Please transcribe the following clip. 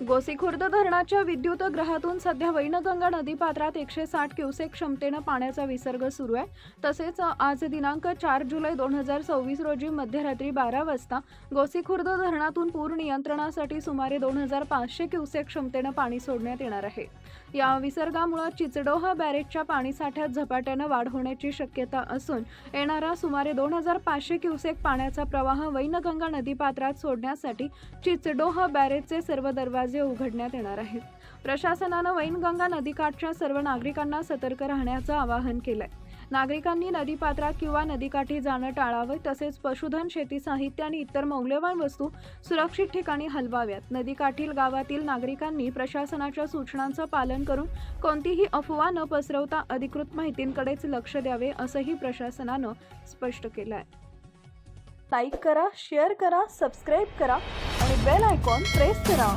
गोसीखुर्द धरणाच्या विद्युतगृहातून सध्या वैनगंगा नदीपात्रात 160 क्युसेक क्षमतेनं पाण्याचा विसर्ग सुरू आहे। तसेच आज दिनांक 4 जुलै 2024 रोजी मध्यरात्री 12 वाजता गोसीखुर्द धरणातून पूर नियंत्रणासाठी सुमारे 2500 क्युसेक क्षमतेनं पाणी सोडण्यात येणार आहे। या विसर्गामुळे चिचडोह बॅरेजच्या पाणीसाठ्यात झपाट्यानं वाढ होण्याची शक्यता असून येणारा सुमारे 2500 क्युसेक पाण्याचा प्रवाह वैनगंगा नदीपात्रात सोडण्यासाठी चिचडोह बॅरेजचे सर्व दरवाजे उघडण्यात येणार आहेत। प्रशासनानं वैनगंगा नदीकाठच्या सर्व नागरिकांना सतर्क राहण्याचं आवाहन केलंय। नागरिकांनी नदीपात्रात किंवा नदीकाठी जाणं टाळावं, तसेच पशुधन, शेती साहित्य आणि इतर मौल्यवान वस्तू सुरक्षित ठिकाणी हलवाव्यात। नदीकाठील गावातील नागरिकांनी प्रशासनाच्या सूचनांचं पालन करून कोणतीही अफवा न पसरवता अधिकृत माहितींकडेच लक्ष द्यावे, असंही प्रशासनानं स्पष्ट केलं आहे। लाईक करा, शेअर करा, सबस्क्राईब करा आणि बेल आयकॉन प्रेस करा।